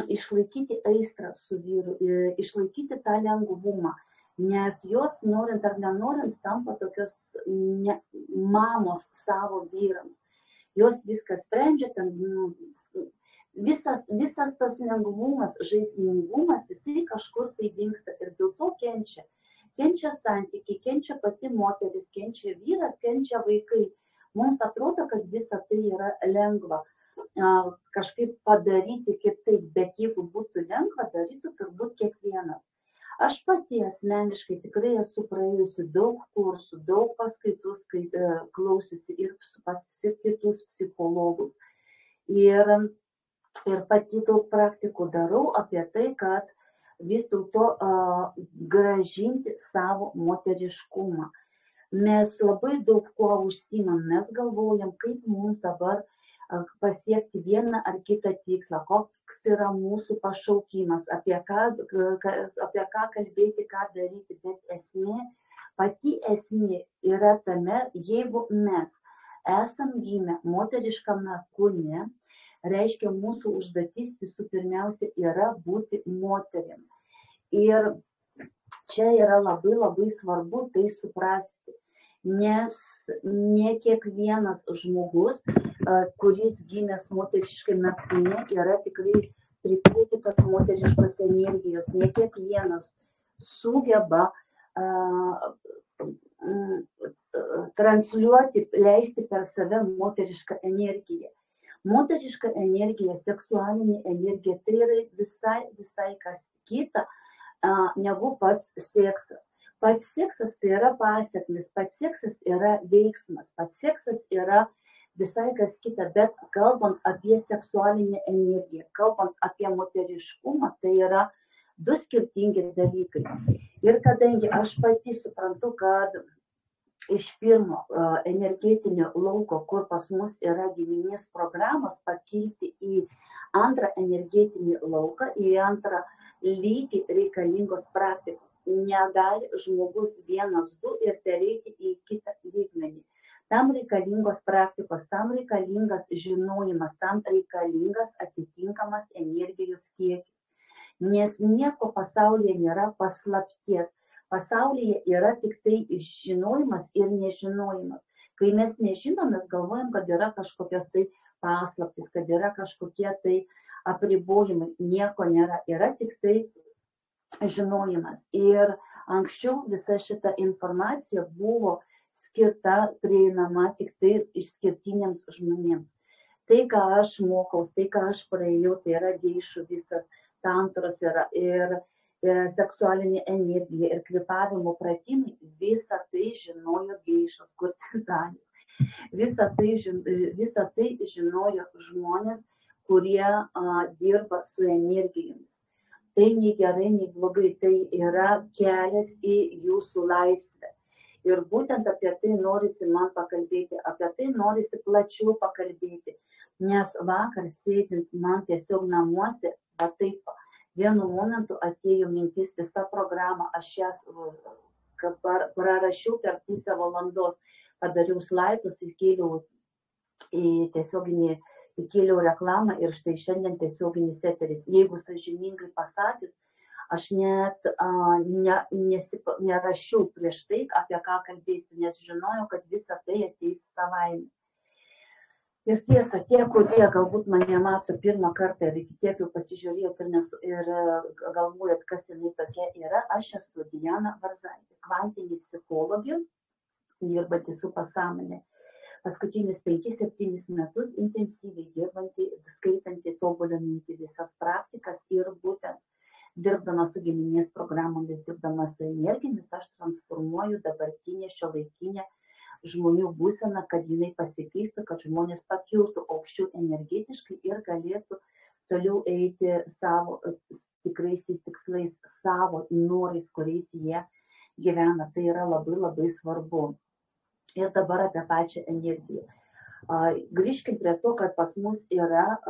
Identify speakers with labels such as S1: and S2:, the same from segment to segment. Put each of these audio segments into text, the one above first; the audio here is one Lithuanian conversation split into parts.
S1: išlaikyti aistrą su vyru, išlaikyti tą lengvumą, nes jos, norint ar nenorint, tampa tokios mamos savo vyrams. Jos viską sprendžia, ten, visas tas lengvumas, žaismingumas, jisai kažkur tai dingsta ir dėl to kenčia. Kenčia santykiai, kenčia pati moteris, kenčia vyras, kenčia vaikai. Mums atrodo, kad visa tai yra lengva kažkaip padaryti kitaip, bet jeigu būtų lengva, darytų turbūt kiekvienas. Aš pati asmeniškai tikrai esu praėjusi daug kursų, daug paskaitų klausiusi ir pas kitus psichologus. Ir pati daug praktikų darau apie tai, kad vis dėlto grąžinti savo moteriškumą. Mes labai daug kuo užsiimam, mes galvojam, kaip mums dabar pasiekti vieną ar kitą tikslą, koks yra mūsų pašaukimas, apie ką kalbėti, ką daryti, bet pati esmė yra tame, jeigu mes esam gimę moteriškame kūne, reiškia mūsų užduotis visų pirmiausia yra būti moterim. Ir čia yra labai labai svarbu tai suprasti, nes ne kiekvienas žmogus, kuris gimęs moteriškame kūne, yra tikrai pripūtytas moteriškos energijos. Ne kiekvienas sugeba transliuoti, leisti per save moterišką energiją. Moteriška energija, seksualinė energija, tai yra visai kas kita negu pats seksas. Pats seksas tai yra pasekmės, pats seksas yra veiksmas, pats seksas yra visai kas kita, bet kalbant apie seksualinę energiją, kalbant apie moteriškumą, tai yra du skirtingi dalykai. Ir kadangi aš pati suprantu, kad iš pirmo energetinio lauko, kur pas mus yra giminės programos, pakilti į antrą energetinį lauką, į antrą lygį reikalingos praktikos. Negali žmogus vienas, du ir pereiti į kitą lygmenį. Tam reikalingos praktikos, tam reikalingas žinojimas, tam reikalingas atitinkamas energijos kiekis. Nes nieko pasaulyje nėra paslapties. Pasaulyje yra tik tai žinojimas ir nežinojimas. Kai mes nežinom, mes galvojam, kad yra kažkokios tai paslaptis, kad yra kažkokie tai apribojimai. Nieko nėra, yra tik tai žinojimas. Ir anksčiau visa šita informacija buvo skirta, prieinama tik tai išskirtiniams žmonėms. Tai, ką aš mokaus, tai, ką aš praėjau, tai yra geišų visas, tantros yra ir seksualinė energija ir kvėpavimo pratimai, visą tai žinojo geišos, kurtizanės. Visą tai žinojo žmonės, kurie dirba su energijomis. Tai nei gerai, nei blogai, tai yra kelias į jūsų laisvę. Ir būtent apie tai norisi man pakalbėti, apie tai norisi plačiau pakalbėti, nes vakar sėdint man tiesiog namuose, va taip, vienu momentu atėjo mintis visą programą, aš jas prarašiau per pusę valandos, padariau slaidus, įkėliau reklamą ir štai šiandien tiesioginis eteris. Jeigu sąžiningai pasakius, aš net nerašiau prieš tai, apie ką kalbėsiu, nes žinojau, kad visa tai ateis savaime. Ir tiesa, tie, kurie galbūt mane mato pirmą kartą ir iki tiek jau pasižiūrėjot ir galvojat, kas jinai tokia yra, aš esu Diana Varzaitė, kvantinė psichologė, dirbanti su pasąmonė. Paskutinius 5-7 metus intensyviai dirbanti, skaitanti, tobulinanti visas praktikas ir būtent dirbdama su giminės programomis, dirbdama su energijomis, aš transformuoju dabartinę šiuolaikinę žmonių būseną, kad jinai pasikeistų, kad žmonės pakiltų aukščiau energetiškai ir galėtų toliau eiti savo tikraisiais tikslais, savo norais, kuriais jie gyvena. Tai yra labai labai svarbu. Ir dabar apie pačią energiją. Grįžkim prie to, kad pas mus yra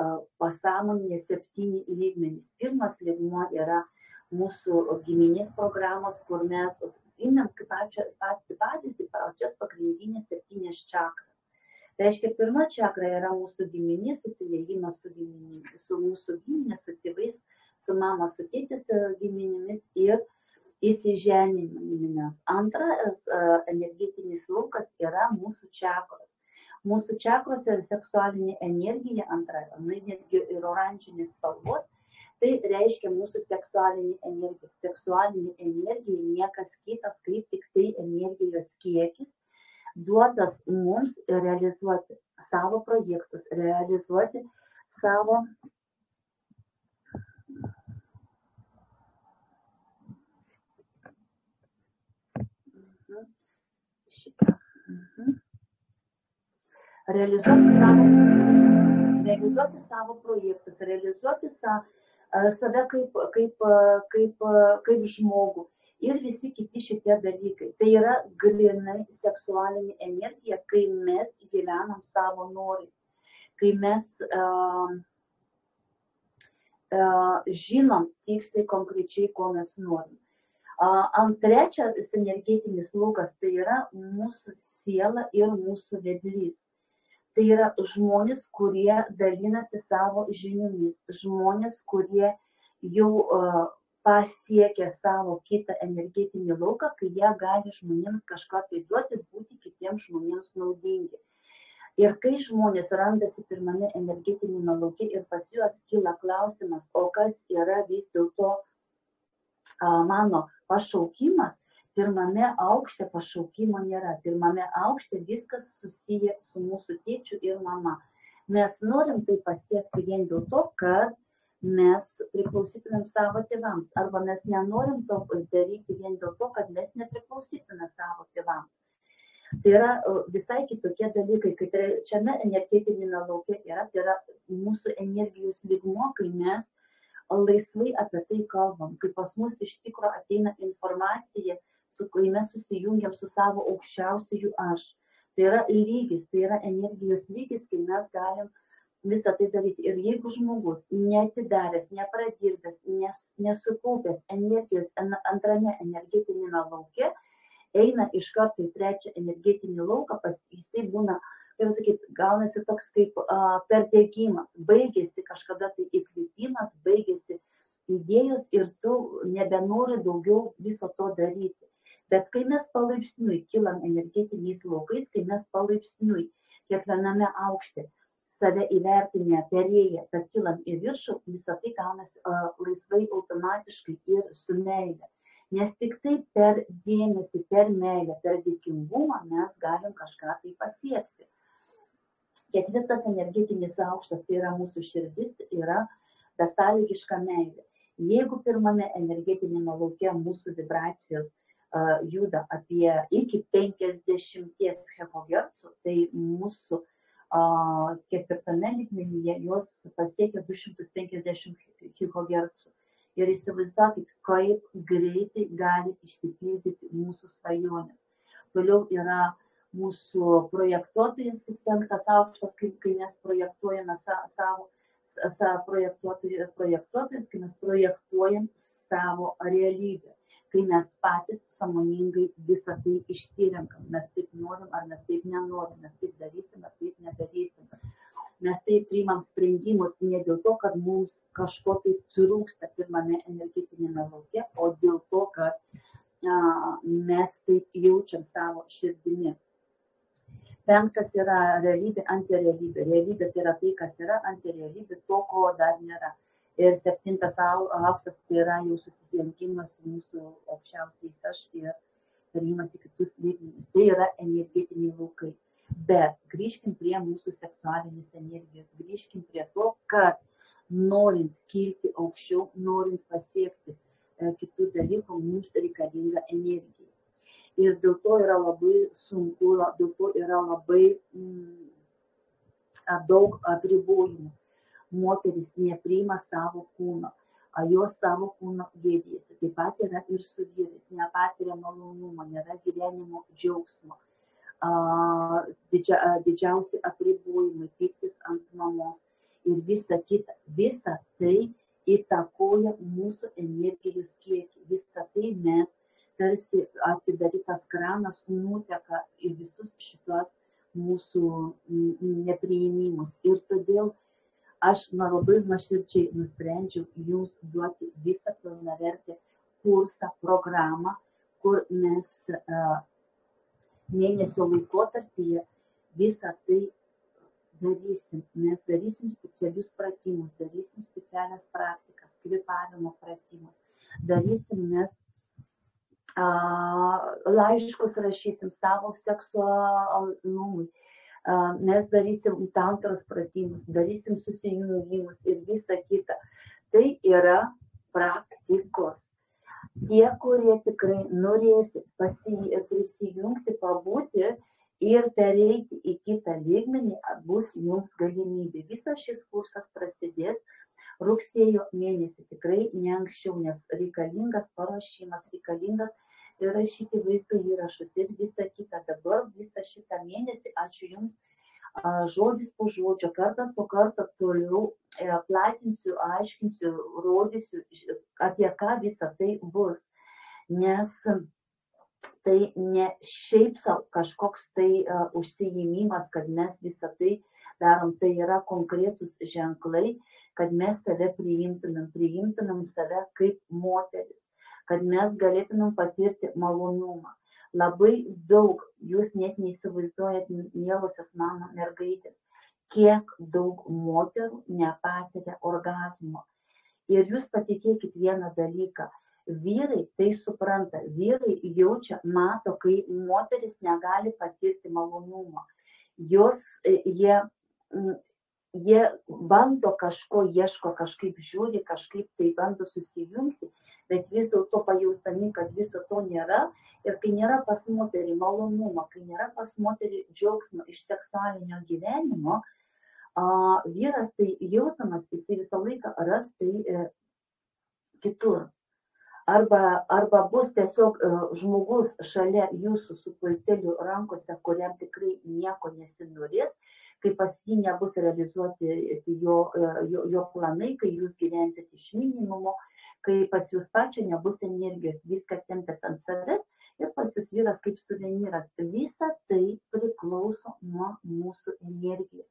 S1: pasąmonėje 7 lygmenys. Pirmas lygmuo yra mūsų giminės programos, kur mes imam kaip pavyzdį pačias pagrindinės 7 čakras. Tai reiškia, pirma čakra yra mūsų giminė, susiliejimas su mūsų giminė, su tėvais, su mama, su tėtis giminėmis ir įsiženinimas. Antras energetinis laukas yra mūsų čakros. Mūsų čakros yra seksualinė energija, antra, netgi ir oranžinės spalvos. Tai reiškia mūsų seksualinė energija. Seksualinė energija niekas kitas, kaip tik tai energijos kiekis, duotas mums realizuoti savo projektus, realizuoti savo realizuoti savo projektus, realizuoti save kaip žmogų ir visi kiti šitie dalykai. Tai yra grinai seksualinė energija, kai mes gyvenam savo norais, kai mes žinom tiksliai konkrečiai, ko mes norim. Trečias energetinis laukas tai yra mūsų siela ir mūsų vedlys. Tai yra žmonės, kurie dalinasi savo žiniomis, žmonės, kurie jau pasiekia savo kitą energetinį lauką, kai jie gali žmonėms kažką tai duoti, būti kitiems žmonėms naudingi. Ir kai žmonės randasi pirmame energetinėme lauke ir pas juos kyla klausimas, o kas yra vis dėlto mano pašaukimas, pirmame aukšte pašaukimo nėra. Pirmame aukšte viskas susiję su mūsų tėčiu ir mama. Mes norim tai pasiekti vien dėl to, kad mes priklausytumėm savo tėvams. Arba mes nenorim to daryti vien dėl to, kad mes nepriklausytume savo tėvams. Tai yra visai kitokie dalykai, kai trečiame energetinėme lauke yra, tai yra mūsų energijos lygmuo, kai mes laisvai apie tai kalbam, kai pas mus iš tikro ateina informacija, kai mes susijungiam su savo aukščiausiųjų aš. Tai yra lygis, tai yra energijos lygis, kai mes galim visą tai daryti. Ir jeigu žmogus neatidaręs, nepradirbęs, nesukaupęs energijos antrame energetinėme lauke, eina iš karto į trečią energetinį lauką, jisai būna, kaip sakyti, gaunasi toks kaip perdegimas, baigėsi kažkada tai įkvėpimas, baigėsi idėjos ir tu nebenori daugiau viso to daryti. Bet kai mes palaipsniui kilam energetiniais laukais, kai mes palaipsniui kiekviename aukšte save įvertinę, perėję, kad kilam į viršų, visą tai gaunasi laisvai, automatiškai ir su meile. Nes tik tai per dėmesį, per meilę, per dėkingumą mes galim kažką tai pasiekti. Ketvirtas energetinis aukštas, tai yra mūsų širdis, yra besąlygiška meilė. Jeigu pirmame energetinėme lauke mūsų vibracijos juda apie iki 50 HZ, tai mūsų ketvirtame lygmenyje jos pasiekia 250 HZ. Ir įsivaizduokit, kaip greitai gali išsipildyti mūsų svajonės. Toliau yra mūsų projektuotojas, penktas aukštas, kai mes projektuojame projektuotojas, kai mes projektuojam savo realybę, kai mes patys sąmoningai visą tai išsirenkam. Mes taip norim, ar mes taip nenorim, mes taip darysim, ar taip nedarysim. Mes taip priimam sprendimus ne dėl to, kad mums kažko tai trūksta pirmame energetinėme lauke, o dėl to, kad mes taip jaučiam savo širdimi. Penktas yra realybė, antirealybė. Realybė tai yra tai, kas yra, antirealybė to, ko dar nėra. Ir septintas aukštas tai yra jau susilenkimas su mūsų aukščiausiais aš ir perėjimas į kitus lygmenis. Tai yra energetiniai laukai. Bet grįžkim prie mūsų seksualinės energijos, grįžkim prie to, kad norint kilti aukščiau, norint pasiekti kitų dalykų, mums reikalinga energija. Ir dėl to yra labai sunku, dėl to yra labai daug apribojimų. Moteris nepriima savo kūno, jos savo kūno gėdijasi. Taip pat yra ir su vyrais, nepatiria malonumo, nėra gyvenimo džiaugsmo. Didžiausi apribojimai, pyktis ant mamos ir visa kita. Visa tai įtakoja mūsų energijos kiekį. Visa tai mes tarsi atidarytas kranas nuteka į visus šitos mūsų nepriėmimus. Ir todėl aš labai nuoširdžiai nusprendžiau jums duoti visą pilnavertę kursą, programą, kur mes mėnesio laikotarpyje visą tai darysim. Mes darysim specialius pratimus, darysim specialias praktikas, kvėpavimo pratimus, darysim mes laiškus rašysim savo seksualumui, mes darysim tantros pratimus, darysim susijungimus ir visą kitą. Tai yra praktikos. Tie, kurie tikrai norėsit prisijungti, pabūti ir pereiti į kitą lygmenį, bus jums galimybė. Visas šis kursas prasidės rugsėjo mėnesį, tikrai ne anksčiau, nes reikalingas paruošimas, reikalingas rašyti vaizdo įrašus ir visą kitą. Dabar visą šitą mėnesį, ačiū jums, žodis po žodžio, kartas po karto toliau platinsiu, aiškinsiu, rodysiu, apie ką visą tai bus. Nes tai ne šiaip savo kažkoks tai užsiėmimas, kad mes visą tai darom, tai yra konkretus ženklai, kad mes save priimtumėm save kaip moteris, kad mes galėtumėm patirti malonumą. Labai daug, jūs net neįsivaizduojat, mielosios mano mergaitės, kiek daug moterų nepatiria orgazmo. Ir jūs patikėkit vieną dalyką, vyrai tai supranta, vyrai jaučia, mato, kai moteris negali patirti malonumo. Jie bando kažko, ieško, kažkaip žiūri, kažkaip tai bando susijungti, bet vis dėlto pajaustami, kad viso to nėra. Ir kai nėra pas moterį malonumo, kai nėra pas moterį džiaugsmo iš seksualinio gyvenimo, vyras tai jausdamas, jisai visą laiką ras tai kitur. Arba bus tiesiog žmogus šalia jūsų su pulteliu rankose, kuriam tikrai nieko nesinorės, kai pas jį nebus realizuoti jo planai, kai jūs gyvensite iš minimumo, kai pas jūs pačią nebus energijos, viską tempėt ant savęs ir pas jūs vyras kaip suvenyras. Visa tai priklauso nuo mūsų energijos.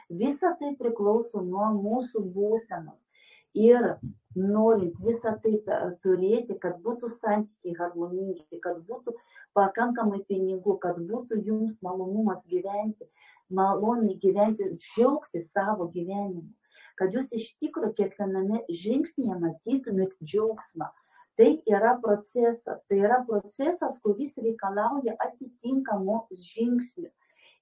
S1: Visa tai priklauso nuo mūsų būsenos. Ir norint visą tai turėti, kad būtų santykiai harmoningi, kad būtų pakankamai pinigų, kad būtų jums malonumas gyventi, maloniai gyventi, džiaugti savo gyvenimu, kad jūs iš tikrųjų kiekviename žingsnėje matytumėt džiaugsmą. Tai yra procesas, kuris reikalauja atitinkamų žingsnių.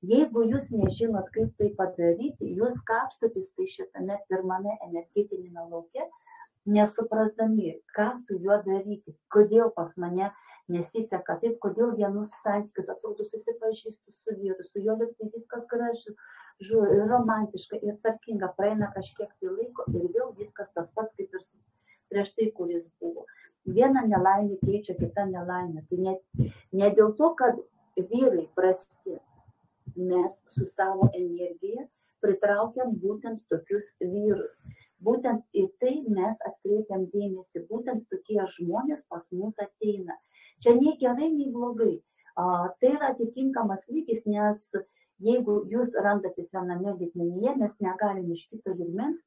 S1: Jeigu jūs nežinot, kaip tai padaryti, jūs kapstotės tai šitame pirmame energetinėme lauke, nesuprasdami, ką su juo daryti, kodėl pas mane nesiseka taip, kodėl vienus santykius atrodo susipažįstu su vyru, su juo liktai viskas gražu, romantiška ir tarkinga, praeina kažkiek tai laiko ir vėl viskas tas pats kaip ir prieš tai, kuris buvo. Viena nelaimė keičia kitą nelaimę. Tai ne dėl to, kad vyrai prasti, mes su savo energija pritraukiam būtent tokius vyrus. Būtent į tai mes atkreipiam dėmesį, būtent tokie žmonės pas mus ateina. Čia nei gerai, nei blogai. Tai yra atitinkamas lygis, nes jeigu jūs randatės viename lygmenyje, mes negalim iš kito lygmens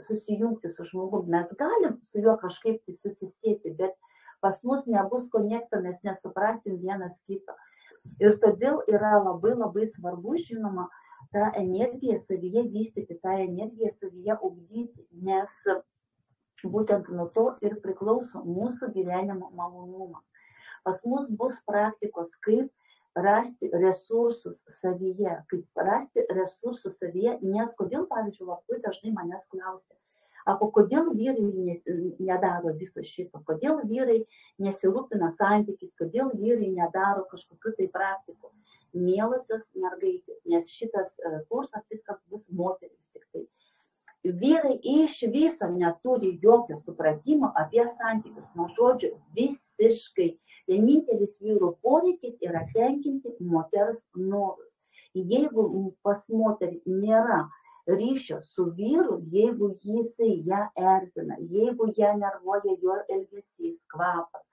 S1: susijungti su žmogumi. Mes galim su juo kažkaip tai susisieti, bet pas mus nebus konekto, mes nesuprasim vienas kito. Ir todėl yra labai labai svarbu, žinoma, tą energiją savyje vystyti, tą energiją savyje ugdyti, nes būtent nuo to ir priklauso mūsų gyvenimo malonumas. Pas mus bus praktikos, kaip rasti resursus savyje, nes kodėl, pavyzdžiui, labai dažnai manęs klausia, kodėl vyrai nedaro viso šito, kodėl vyrai nesirūpina santykiais, kodėl vyrai nedaro kažkokių tai praktikų. Mielosios mergaitės, nes šitas kursas viskas bus moteris tik tai. Vyrai iš viso neturi jokio supratimo apie santykius, nuo žodžio visiškai. Vienintelis vyrų poreikis yra tenkinti moters norus. Jeigu pas moterį nėra ryšio su vyru, jeigu jisai ją erzina, jeigu ją nervuoja jo elgesys, kvapas,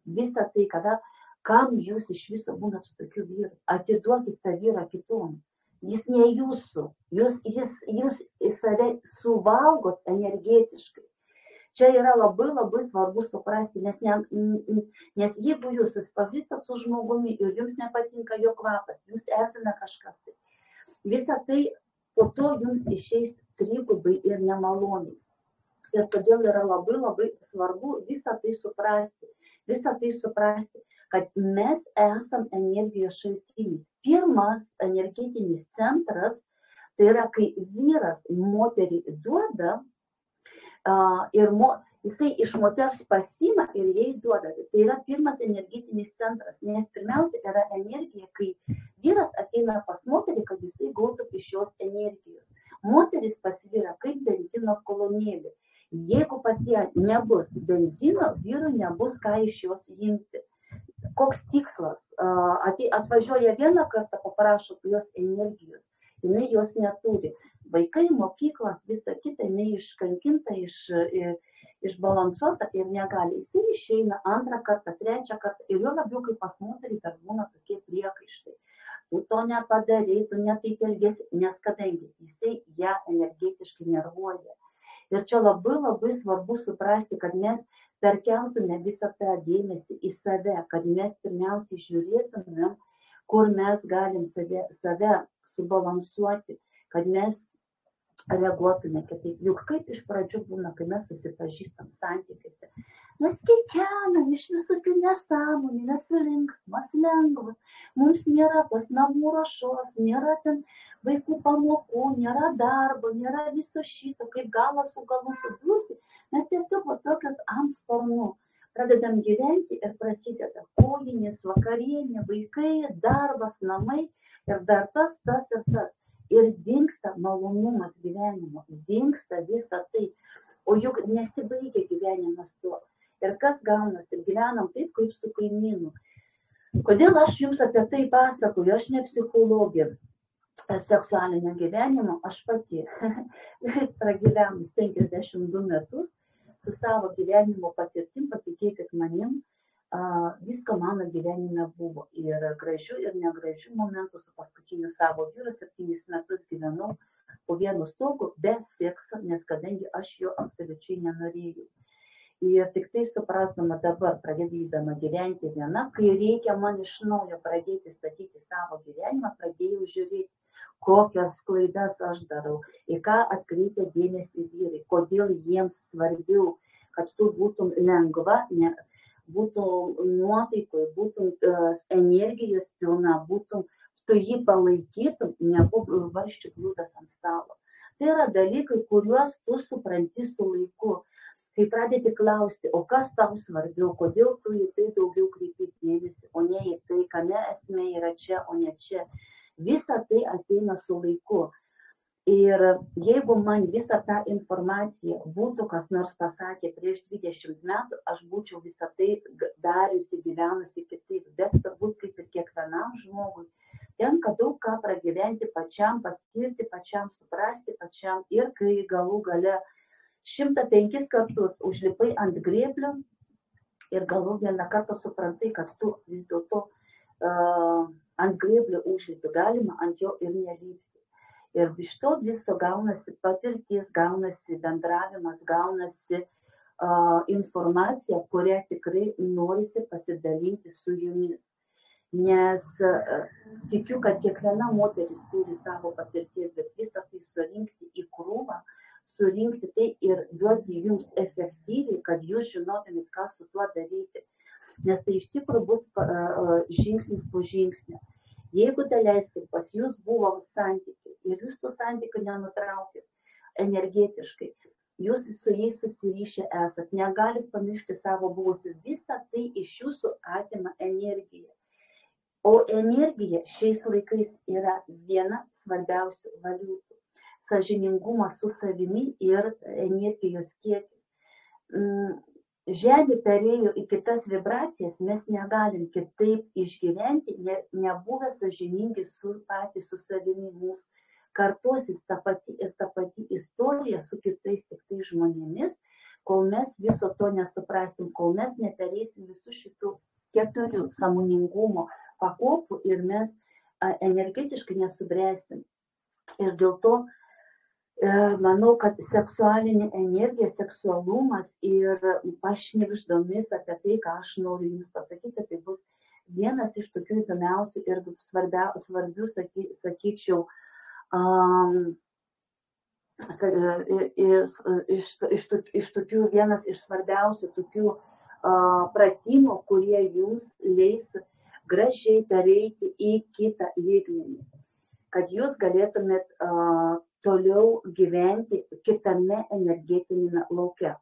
S1: visą tai, kada Kam jūs iš viso būnat su tokiu vyru? Atiduokit tą vyrą kitom. Jis ne jūsų. Jūs į save suvalgot energetiškai. Čia yra labai labai svarbu suprasti, nes jeigu jūs susipažįstat su žmogumi ir jums nepatinka jo kvapas, jums erzina kažkas, visą tai po to jums išeis trigubai ir nemaloniai. Ir todėl yra labai labai svarbu visą tai suprasti, kad mes esam energijos šaltinis. Pirmas energetinis centras, tai yra, kai vyras moterį duoda, ir jisai iš moters pasima ir jai duoda. Tai yra pirmas energetinis centras, nes pirmiausia yra energija, kai vyras ateina pas moterį, kad jisai gautų iš jos energijos. Moteris pas vyrą kaip benzino kolonėlė. Jeigu pas ją nebus benzino, vyrui nebus ką iš jos imti. Koks tikslas? Atvažiuoja vieną kartą, paprašo jos energijos, jinai jos neturi. Vaikai, mokykla, visa kita, jinai iškankinta, išbalansuota ir negali. Jisai išeina antrą kartą, trečią kartą ir jo labiau kaip pas moterį dar būna tokie priekaištai. Tu to nepadarei, tu netaip elgesi, nes kadangi jisai ją energetiškai nervuoja. Ir čia labai labai svarbu suprasti, kad mes perkeltume visą tą dėmesį į save, kad mes pirmiausiai žiūrėtumėm, kur mes galim save subalansuoti, kad mes reaguotume kitaip. Juk kaip iš pradžių būna, kai mes susipažįstam santykiuose. Mes kiekvienam iš visokių nesąmonių, nesulinksmas, lengvas. Mums nėra tos namų ruošos, nėra ten vaikų pamokų, nėra darbo, nėra viso šito, kaip galą su galu sudurti. Mes tiesiog tokias ant sparnų pradedam gyventi ir prasideda kojinės, vakarienė, vaikai, darbas, namai ir dar tas ir tas. Ir dingsta malonumas gyvenimo, dingsta visa tai. O juk nesibaigia gyvenimas tuo. Ir kas gaunasi, gyvenam taip, kaip su kaimynu. Kodėl aš jums apie tai pasakoju? Aš ne psichologė seksualinio gyvenimo, aš pati pragyvenus 52 metus su savo gyvenimo patirtim, patikėkit manim, visko mano gyvenime buvo. Ir gražių, ir negražių momentų. Su paskutiniu savo vyru 7 metus gyvenau po vienu stogu be sekso, nes kadangi aš jo absoliučiai nenorėjau. Ir tik tai suprasdama dabar, pradėdama gyventi viena, kai reikia man iš naujo pradėti statyti savo gyvenimą, pradėjau žiūrėti, kokias klaidas aš darau, į ką atkreipia dėmesį vyrai, kodėl jiems svarbiau, kad tu būtum lengva, būtum nuotaikoje, būtum energijos pilna, tu jį palaikytum, nebūtų varščių kliūtas ant stalo. Tai yra dalykai, kuriuos tu supranti su laiku. Kai pradėti klausti, o kas tau svarbiau, kodėl tu į tai daugiau kreipi dėmesį, o ne į tai, kame esmė yra čia, o ne čia. Visa tai ateina su laiku. Ir jeigu man visą tą informaciją būtų kas nors pasakė prieš 20 metų, aš būčiau visą tai dariusi, gyvenusi kitaip. Bet turbūt kaip ir kiekvienam žmogui, tenka daug ką pragyventi pačiam, patirti pačiam, suprasti pačiam. Ir kai galų gale 105 kartus užlipai ant grėblio ir galų vieną kartą suprantai, kad tu vis dėlto ant grėblio užlipi, galima ant jo ir nelipti. Ir iš to viso gaunasi patirtis, gaunasi bendravimas, gaunasi informacija, kurią tikrai norisi pasidalinti su jumis. Nes tikiu, kad kiekviena moteris turi savo patirties, bet visą tai surinkti į krūvą, surinkti tai ir duoti jums efektyviai, kad jūs žinotumėt, ką su tuo daryti. Nes tai iš tikrųjų bus žingsnis po žingsnio. Jeigu daleiskim, pas jūs buvo santykiai ir jūs tų santykių nenutraukit energetiškai, jūs su jais susiryšę esat, negalit pamiršti savo buvusius, visą tai iš jūsų atima energiją. O energija šiais laikais yra viena svarbiausių valiutų. Sąžiningumas su savimi ir energijos kiekis. Žemė perėjo į kitas vibracijas, mes negalim kitaip išgyventi, nebuvę sąžiningi patys su savimi. Mūsų kartosis ta pati istorija su kitais tik žmonėmis, kol mes viso to nesuprasim, kol mes nepereisim visų šitų 4 sąmoningumo pakopų ir mes energetiškai nesubręsim. Ir dėl to manau, kad seksualinė energija, seksualumas ir pašnibždomis apie tai, ką aš noriu jums pasakyti, tai bus vienas iš tokių įdomiausių ir svarbių, sakyčiau, iš tokių vienas iš svarbiausių tokių pratimų, kurie jums leis gražiai pereiti į kitą lygmenį, kad jūs galėtumėt toliau gyventi kitame energetinėme lauke.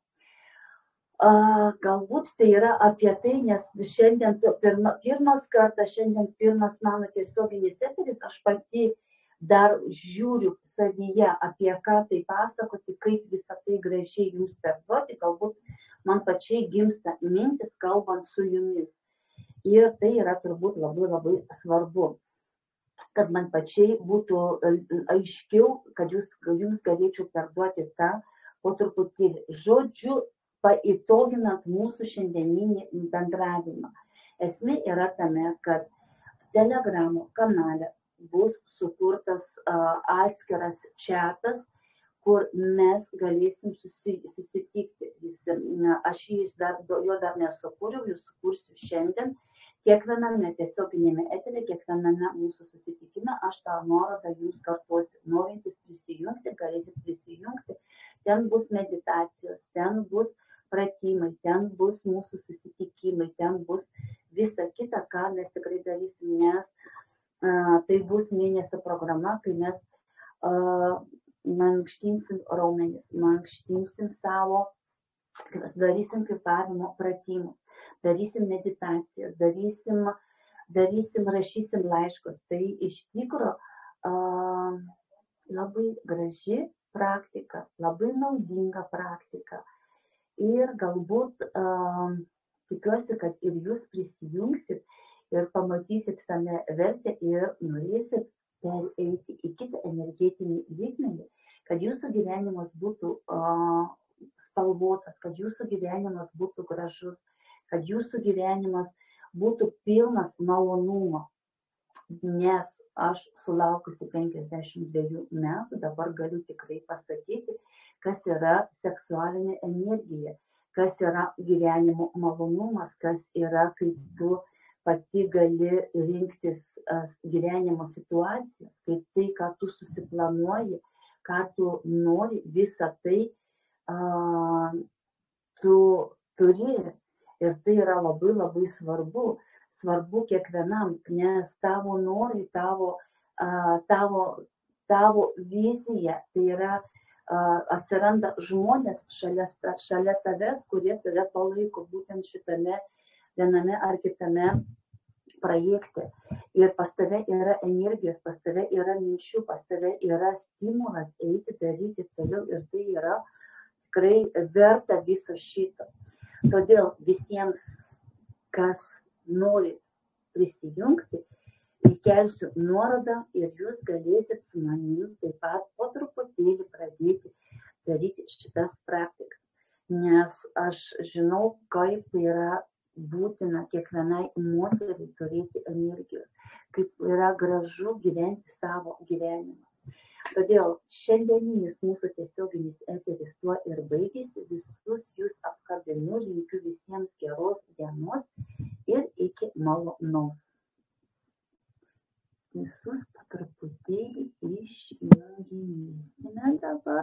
S1: Galbūt tai yra apie tai, nes šiandien pirmas mano tiesioginis eteris, aš pati dar žiūriu savyje, apie ką tai pasakoti, kaip visą tai gražiai jums perduoti, galbūt man pačiai gimsta mintis kalbant su jumis. Ir tai yra turbūt labai labai svarbu, kad man pačiai būtų aiškiau, kad jums galėčiau perduoti tą po truputėlį. Žodžiu, paįtoginant mūsų šiandieninį bendravimą. Esmė yra tame, kad Telegramo kanale bus sukurtas atskiras čatas, kur mes galėsim susitikti. Aš jo dar nesukūriau, jūs sukursiu šiandien. Kiekviename tiesioginėme eteryje, kiekviename mūsų susitikime aš tą nuorodą jums kartuosiu. Norintys prisijungti, galėsit prisijungti. Ten bus meditacijos, ten bus pratimai, ten bus mūsų susitikimai, ten bus visa kita, ką mes tikrai darysim, nes tai bus mėnesio programa, kai mes mankštinsim raumenis, mankštinsim savo, darysim kvėpavimo pratimus, darysim meditacijas, rašysim laiškus. Tai iš tikro labai graži praktika, labai naudinga praktika. Ir galbūt tikiuosi, kad ir jūs prisijungsit ir pamatysit tame vertę ir norėsit pereiti į kitą energetinį lygmenį, kad jūsų gyvenimas būtų spalvotas, kad jūsų gyvenimas būtų gražus, kad jūsų gyvenimas būtų pilnas malonumo. Nes aš sulaukusi 52 metų dabar galiu tikrai pasakyti, kas yra seksualinė energija, kas yra gyvenimo malonumas, kas yra, kai tu pati gali rinktis gyvenimo situacijas, kaip tai, ką tu susiplanuoji, ką tu nori, visą tai tu turi. Ir tai yra labai labai svarbu kiekvienam, nes tavo norai, tavo vizija, tai yra atsiranda žmonės šalia tavęs, kurie tave palaiko būtent šitame viename ar kitame projekte. Ir pas tave yra energijos, pas tave yra minčių, pas tave yra stimulas eiti, daryti toliau. Ir tai yra tikrai verta viso šito. Todėl visiems, kas nori prisijungti, įkelsiu nuorodą ir jūs galėsit su manimi taip pat po truputėlį pradėti daryti šitas praktikas. Nes aš žinau, kaip tai yra būtina kiekvienai moteriai turėti energijos, kaip yra gražu gyventi savo gyvenimą. Todėl šiandieninis mūsų tiesioginis eteris tuo ir baigėsi. Visus jūs apkabinu, linkiu visiems geros dienos ir iki malonaus. Visus po truputėlį išjunginėsime dabar.